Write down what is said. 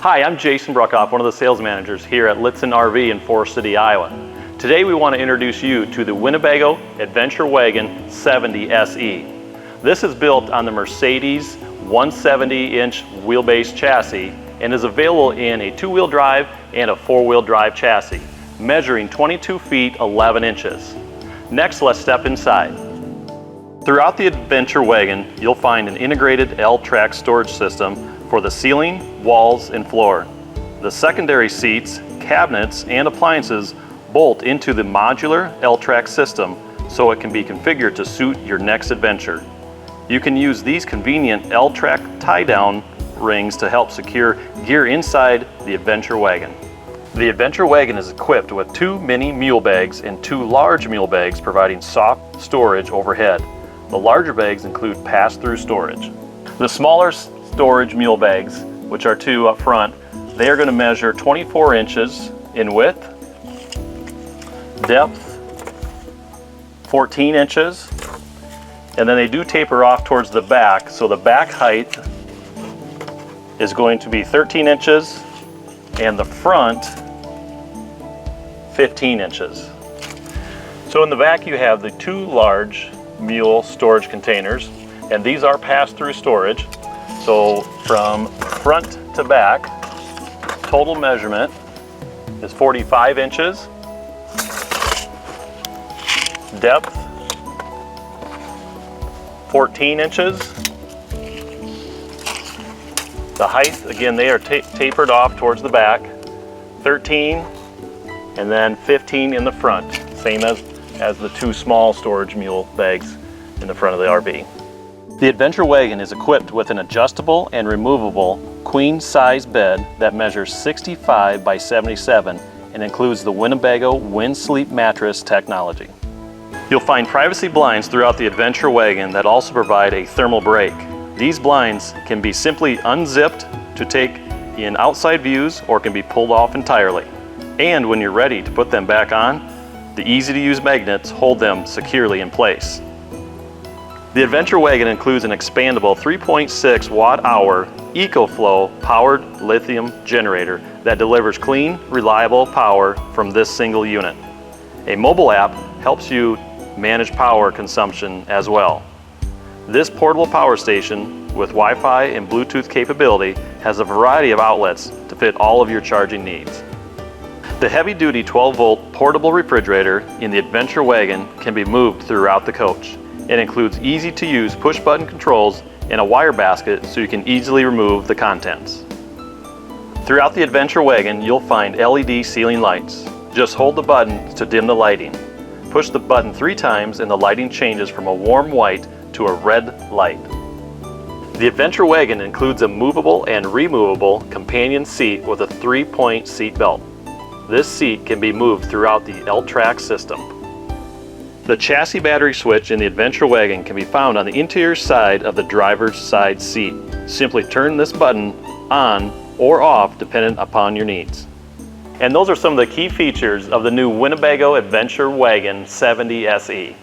Hi, I'm Jason Bruckoff, one of the sales managers here at Lichtsinn RV in Forest City, Iowa. Today we want to introduce you to the Winnebago Adventure Wagon 70SE. This is built on the Mercedes 170-inch wheelbase chassis and is available in a two-wheel drive and a four-wheel drive chassis, measuring 22 feet 11 inches. Next, let's step inside. Throughout the Adventure Wagon, you'll find an integrated L-track storage system for the ceiling, walls, and floor. The secondary seats, cabinets, and appliances bolt into the modular L-track system so it can be configured to suit your next adventure. You can use these convenient L-track tie-down rings to help secure gear inside the Adventure Wagon. The Adventure Wagon is equipped with 2 mini mule bags and 2 large mule bags providing soft storage overhead. The larger bags include pass-through storage. The smaller storage mule bags, which are 2 up front, they are going to measure 24 inches in width, depth 14 inches, and then they do taper off towards the back, so the back height is going to be 13 inches and the front 15 inches. So in the back you have the 2 large mule storage containers, and these are pass-through storage. So from front to back, total measurement is 45 inches, depth 14 inches, the height, again, they are tapered off towards the back, 13, and then 15 in the front, same as the 2 small storage mule bags in the front of the RV. The Adventure Wagon is equipped with an adjustable and removable queen-size bed that measures 65 by 77 and includes the Winnebago Wind Sleep mattress technology. You'll find privacy blinds throughout the Adventure Wagon that also provide a thermal break. These blinds can be simply unzipped to take in outside views or can be pulled off entirely. And when you're ready to put them back on, the easy-to-use magnets hold them securely in place. The Adventure Wagon includes an expandable 3.6 watt-hour EcoFlow powered lithium generator that delivers clean, reliable power from this single unit. A mobile app helps you manage power consumption as well. This portable power station with Wi-Fi and Bluetooth capability has a variety of outlets to fit all of your charging needs. The heavy-duty 12-volt portable refrigerator in the Adventure Wagon can be moved throughout the coach. It includes easy-to-use push-button controls and a wire basket so you can easily remove the contents. Throughout the Adventure Wagon, you'll find LED ceiling lights. Just hold the button to dim the lighting. Push the button 3 times and the lighting changes from a warm white to a red light. The Adventure Wagon includes a movable and removable companion seat with a 3-point seat belt. This seat can be moved throughout the L-track system. The chassis battery switch in the Adventure Wagon can be found on the interior side of the driver's side seat. Simply turn this button on or off dependent upon your needs. And those are some of the key features of the new Winnebago Adventure Wagon 70SE.